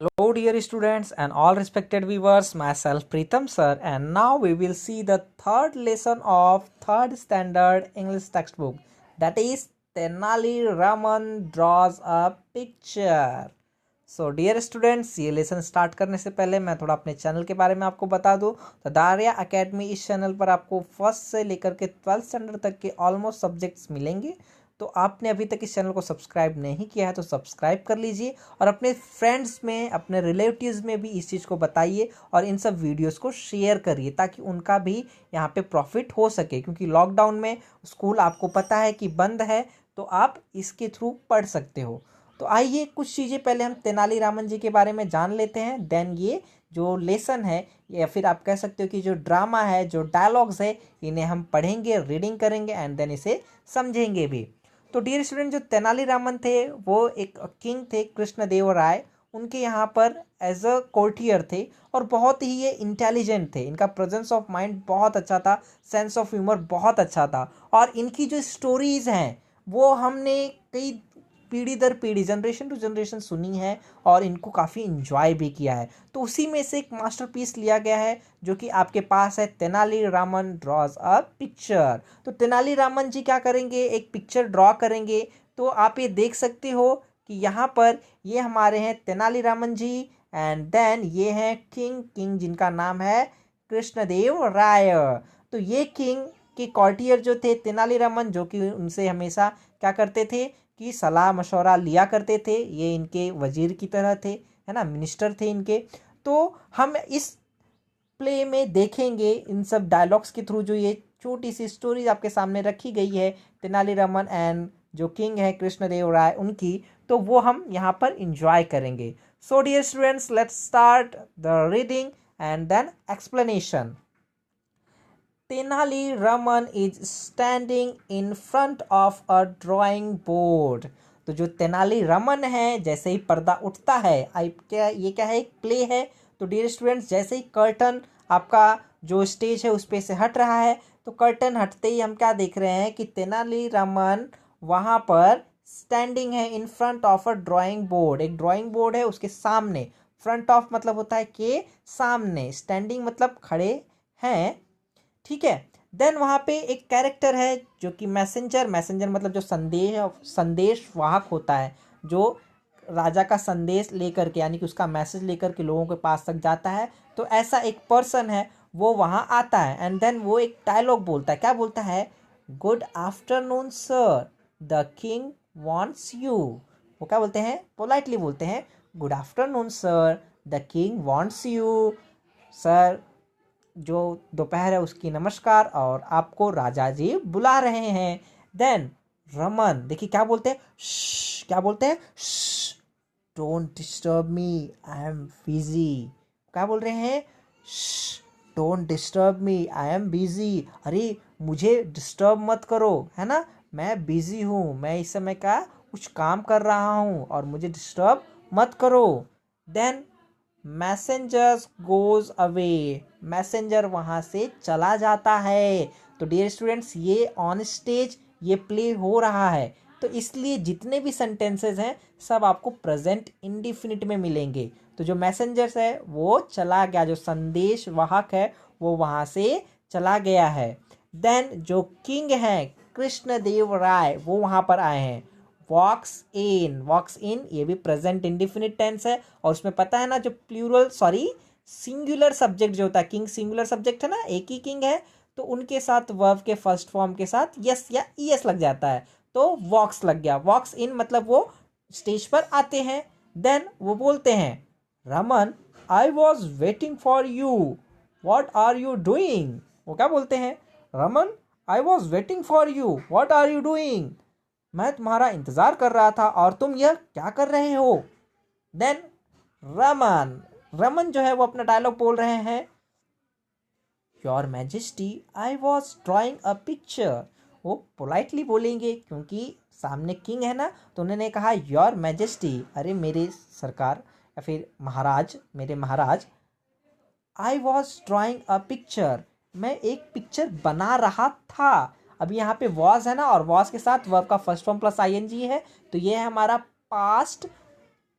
Hello dear students and all respected viewers, myself Preetham sir, and now we will see the third lesson of third standard English textbook, that is Tenali Raman draws a picture. So dear students, ये lesson start करने से पहले मैं थोड़ा अपने channel के बारे में आपको बता दूं। तो दारिया एकेडमी, इस चैनल पर आपको फर्स्ट से लेकर के 12th स्टैंडर्ड तक के ऑलमोस्ट सब्जेक्ट्स मिलेंगे। तो आपने अभी तक इस चैनल को सब्सक्राइब नहीं किया है तो सब्सक्राइब कर लीजिए और अपने फ्रेंड्स में, अपने रिलेटिव्स में भी इस चीज़ को बताइए और इन सब वीडियोस को शेयर करिए ताकि उनका भी यहाँ पे प्रॉफिट हो सके, क्योंकि लॉकडाउन में स्कूल आपको पता है कि बंद है, तो आप इसके थ्रू पढ़ सकते हो। तो आइए कुछ चीज़ें पहले हम तेनालीरामन जी के बारे में जान लेते हैं, देन ये जो लेसन है या फिर आप कह सकते हो कि जो ड्रामा है, जो डायलॉग्स है, इन्हें हम पढ़ेंगे, रीडिंग करेंगे एंड देन इसे समझेंगे भी। तो डियर स्टूडेंट, जो तेनालीरामन थे वो एक किंग थे, कृष्णदेव राय। उनके यहाँ पर एज अ कोर्टियर थे और बहुत ही ये इंटेलिजेंट थे। इनका प्रेजेंस ऑफ माइंड बहुत अच्छा था, सेंस ऑफ ह्यूमर बहुत अच्छा था और इनकी जो स्टोरीज़ हैं वो हमने कई पीढ़ी दर पीढ़ी, जनरेशन टू जनरेशन सुनी है और इनको काफ़ी इंजॉय भी किया है। तो उसी में से एक मास्टरपीस लिया गया है जो कि आपके पास है, तेनालीरामन ड्रॉज अ पिक्चर। तो तेनालीरामन जी क्या करेंगे, एक पिक्चर ड्रॉ करेंगे। तो आप ये देख सकते हो कि यहाँ पर ये हमारे हैं तेनालीरामन जी एंड देन ये हैं किंग जिनका नाम है कृष्णदेव राय। तो ये किंग के कॉर्टियर जो थे तेनालीरामन, जो कि उनसे हमेशा क्या करते थे कि सलाह मशवरा लिया करते थे। ये इनके वजीर की तरह थे, है ना, मिनिस्टर थे इनके। तो हम इस प्ले में देखेंगे इन सब डायलॉग्स के थ्रू जो ये छोटी सी स्टोरीज आपके सामने रखी गई है तेनालीरामन एंड जो किंग है कृष्णदेव राय उनकी, तो वो हम यहाँ पर इंजॉय करेंगे। So dear students, let's start the reading and then explanation. Tenali Raman is standing in front of a drawing board। तो जो तेनाली रमन है, जैसे ही पर्दा उठता है, ये क्या है, एक प्ले है। तो डियर स्टूडेंट्स, जैसे ही कर्टन आपका जो स्टेज है उस पे से हट रहा है, तो कर्टन हटते ही हम क्या देख रहे हैं कि तेनाली रमन वहाँ पर स्टैंडिंग है in front of a drawing board. एक ड्राइंग बोर्ड है, उसके सामने। फ्रंट ऑफ मतलब होता है कि सामने, स्टैंडिंग मतलब खड़े हैं, ठीक है। देन वहाँ पे एक कैरेक्टर है जो कि मैसेंजर मतलब जो संदेश वाहक होता है, जो राजा का संदेश लेकर के, यानी कि उसका मैसेज लेकर के लोगों के पास तक जाता है। तो ऐसा एक पर्सन है, वो वहाँ आता है एंड देन वो एक डायलॉग बोलता है। क्या बोलता है? Good afternoon sir, the king wants you. वो क्या बोलते हैं? पोलाइटली बोलते हैं, good afternoon sir, the king wants you. Sir, जो दोपहर है उसकी नमस्कार, और आपको राजा जी बुला रहे हैं। देन रमन देखिए क्या बोलते हैं, क्या बोलते हैं, don't disturb me, I am busy. क्या बोल रहे हैं? Don't disturb me, I am busy. अरे मुझे डिस्टर्ब मत करो, है ना, मैं बिजी हूँ, मैं इस समय का कुछ काम कर रहा हूँ और मुझे डिस्टर्ब मत करो। Then messengers goes away, messenger वहाँ से चला जाता है। तो डियर स्टूडेंट्स, ये ऑन स्टेज ये प्ले हो रहा है, तो इसलिए जितने भी सेंटेंसेस हैं सब आपको प्रेजेंट इंडिफिनिट में मिलेंगे। तो जो मैसेंजर्स है वो चला गया, जो संदेश वाहक है वो वहाँ से चला गया है। देन जो किंग है कृष्णदेव राय, वो वहाँ पर आए हैं। वॉक्स इन ये भी प्रेजेंट इंडिफिनिट टेंस है, और उसमें पता है ना, जो प्लूरल सिंगुलर सब्जेक्ट जो होता है, किंग सिंगुलर सब्जेक्ट है ना, एक ही किंग है, तो उनके साथ वर्ब के फर्स्ट फॉर्म के साथ यस या ईएस लग जाता है, तो वॉक्स लग गया। वॉक्स इन मतलब वो स्टेज पर आते हैं। देन वो बोलते हैं, Raman I was waiting for you, what are you doing. वो क्या बोलते हैं? Raman I was waiting for you, what are you doing. मैं तुम्हारा इंतजार कर रहा था और तुम यह क्या कर रहे हो। देन रमन जो है वो अपना डायलॉग बोल रहे हैं, your majesty I was drawing a picture. वो पोलाइटली बोलेंगे क्योंकि सामने किंग है ना, तो उन्होंने कहा योर मैजेस्टी, अरे मेरे सरकार या फिर महाराज, मेरे महाराज, I was drawing a picture, मैं एक पिक्चर बना रहा था। अभी यहाँ पे वॉज है ना, और वॉज के साथ वर्ब का फर्स्ट फॉर्म प्लस आईएनजी है, तो ये है हमारा पास्ट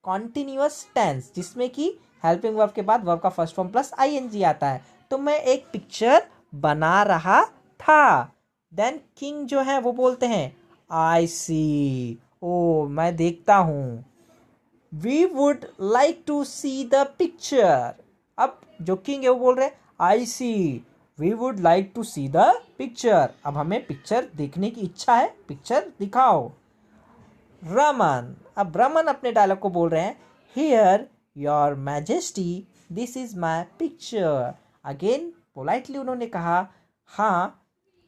कॉन्टिन्यूअस टेंस जिसमें कि हेल्पिंग वर्ब के बाद वर्ब का फर्स्ट फॉर्म प्लस आईएनजी आता है। तो मैं एक पिक्चर बना रहा था। देन किंग जो है वो बोलते हैं आई सी, ओ मैं देखता हूँ। We would like to see the picture. अब जो किंग है वो बोल रहे हैं I see, we would like to see the picture. अब हमें पिक्चर देखने की इच्छा है, पिक्चर दिखाओ। रमन, अब रमन अपने डायलॉग को बोल रहे हैं here your majesty, this is my picture. Again politely उन्होंने कहा हाँ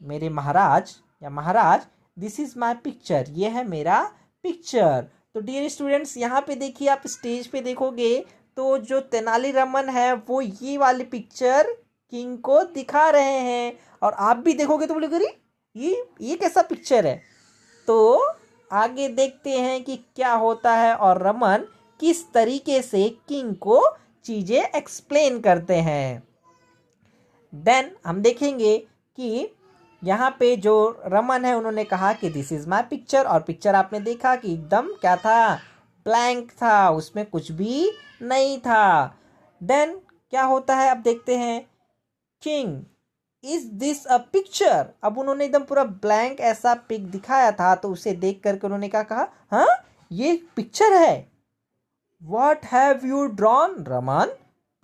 मेरे महाराज या महाराज, दिस इज माई पिक्चर, ये है मेरा पिक्चर। तो डियर स्टूडेंट्स यहाँ पे देखिए, आप स्टेज पे देखोगे तो जो तेनालीरामन है वो ये वाली पिक्चर किंग को दिखा रहे हैं, और आप भी देखोगे तो बोलोगे अरे ये कैसा पिक्चर है। तो आगे देखते हैं कि क्या होता है और रमन किस तरीके से किंग को चीज़ें एक्सप्लेन करते हैं। देन हम देखेंगे कि यहाँ पे जो रमन है उन्होंने कहा कि दिस इज़ माई पिक्चर, और पिक्चर आपने देखा कि एकदम क्या था, ब्लैंक था, उसमें कुछ भी नहीं था। देन क्या होता है अब देखते हैं। King, is this a picture. अब उन्होंने एकदम पूरा ब्लैंक ऐसा पिक दिखाया था, तो उसे देख करके उन्होंने क्या कहा, हाँ ये पिक्चर है। What have you drawn Raman,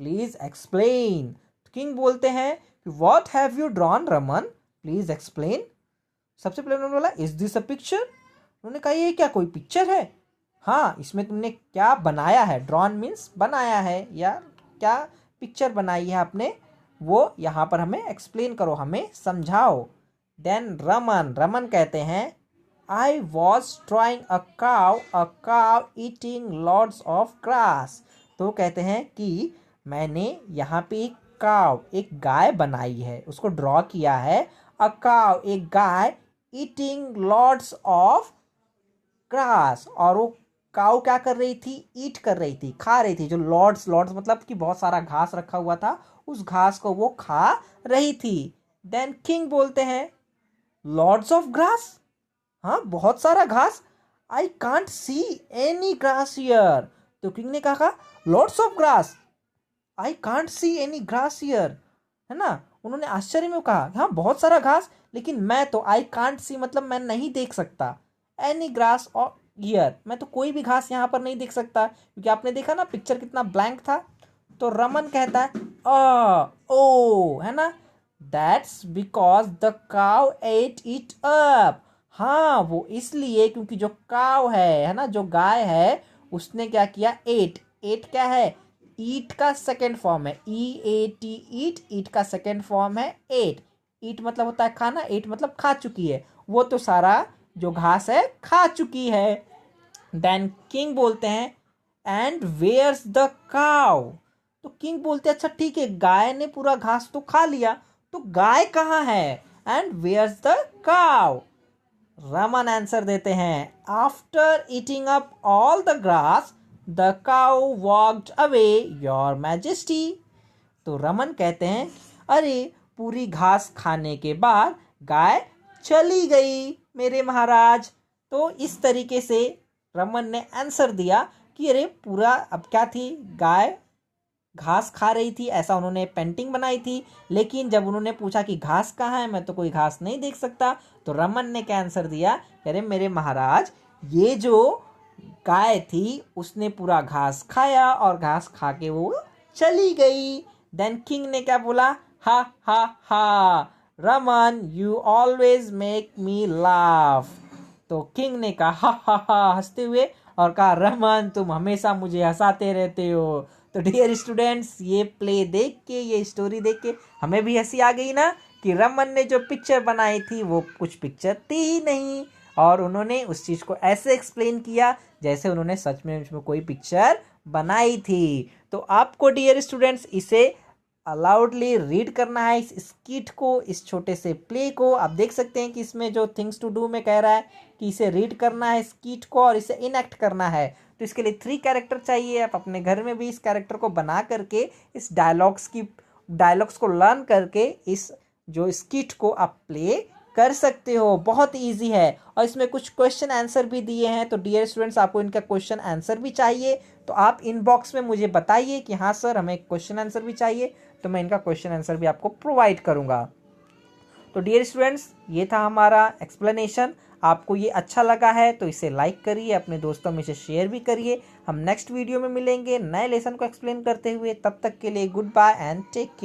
please explain. King बोलते हैं कि what have you drawn Raman, please explain. सबसे पहले उन्होंने बोला इज दिस अ पिक्चर। उन्होंने कहा ये क्या कोई पिक्चर है, हाँ इसमें तुमने क्या बनाया है, ड्रॉन मीन्स बनाया है, या क्या पिक्चर बनाई है आपने, वो यहाँ पर हमें एक्सप्लेन करो, हमें समझाओ। देन रमन कहते हैं आई वॉज ट्राइंग अ काव ईटिंग लॉट्स ऑफ ग्रास। तो कहते हैं कि मैंने यहाँ पे एक काव, एक गाय बनाई है, उसको ड्रॉ किया है। अ काव, एक गाय, ईटिंग लॉट्स ऑफ ग्रास, और वो काव क्या कर रही थी, ईट कर रही थी, खा रही थी। जो लॉर्ड्स मतलब कि बहुत सारा घास रखा हुआ था, उस घास को वो खा रही थी। देन किंग बोलते हैं लॉर्ड्स ऑफ ग्रास, हाँ बहुत सारा घास, I can't see any grass here. तो किंग ने कहा lords of grass, I can't see any grass here, है ना। उन्होंने आश्चर्य में कहा हाँ बहुत सारा घास, लेकिन मैं तो आई कांट सी मतलब मैं नहीं देख सकता, एनी ग्रास और हियर, मैं तो कोई भी घास यहाँ पर नहीं देख सकता, क्योंकि आपने देखा ना पिक्चर कितना ब्लैंक था। तो रमन कहता है ओ, है ना, दैट्स बिकॉज द काव एट इट अप। हाँ वो इसलिए क्योंकि जो काव है ना, जो गाय है, उसने क्या किया, एट क्या है, ईट का सेकेंड फॉर्म है, EAT ईट का सेकेंड फॉर्म है ईट मतलब होता है खाना, एट मतलब खा चुकी है, वो तो सारा जो घास है खा चुकी है। देन किंग बोलते हैं एंड वेयर्स द काव। तो किंग बोलते हैं अच्छा ठीक है, गाय ने पूरा घास तो खा लिया, तो गाय कहाँ है, एंड वेयर्स द काव। रमन आंसर देते हैं after eating up all the grass the cow walked away your majesty. तो रमन कहते हैं अरे पूरी घास खाने के बाद गाय चली गई मेरे महाराज। तो इस तरीके से रमन ने आंसर दिया कि अरे पूरा, अब क्या थी, गाय घास खा रही थी, ऐसा उन्होंने पेंटिंग बनाई थी, लेकिन जब उन्होंने पूछा कि घास कहाँ है, मैं तो कोई घास नहीं देख सकता, तो रमन ने क्या आंसर दिया, अरे मेरे महाराज ये जो गाय थी उसने पूरा घास खाया और घास खा के वो चली गई। देन किंग ने क्या बोला, हा हा हा Raman you always make me laugh. तो किंग ने कहा हा हा हा हंसते हुए, और कहा रमन तुम हमेशा मुझे हंसाते रहते हो। तो डियर स्टूडेंट्स ये प्ले देख के, ये स्टोरी देख के हमें भी हंसी आ गई ना, कि रमन ने जो पिक्चर बनाई थी वो कुछ पिक्चर थी ही नहीं, और उन्होंने उस चीज़ को ऐसे एक्सप्लेन किया जैसे उन्होंने सच में उसमें कोई पिक्चर बनाई थी। तो आपको डियर स्टूडेंट्स इसे अलाउडली रीड करना है, इस स्किट को, इस छोटे से प्ले को। आप देख सकते हैं कि इसमें जो थिंग्स टू डू में कह रहा है कि इसे रीड करना है स्किट को, और इसे इनएक्ट करना है। तो इसके लिए 3 कैरेक्टर चाहिए। आप अपने घर में भी इस कैरेक्टर को बना करके इस डायलॉग्स को लर्न करके इस जो स्किट को आप प्ले कर सकते हो, बहुत इजी है। और इसमें कुछ क्वेश्चन आंसर भी दिए हैं, तो डियर स्टूडेंट्स आपको इनका क्वेश्चन आंसर भी चाहिए तो आप इनबॉक्स में मुझे बताइए कि हाँ सर हमें क्वेश्चन आंसर भी चाहिए, तो मैं इनका क्वेश्चन आंसर भी आपको प्रोवाइड करूँगा। तो डियर स्टूडेंट्स ये था हमारा एक्सप्लेनेशन। आपको ये अच्छा लगा है तो इसे लाइक करिए, अपने दोस्तों में से शेयर भी करिए। हम नेक्स्ट वीडियो में मिलेंगे नए लेसन को एक्सप्लेन करते हुए, तब तक के लिए goodbye and take care.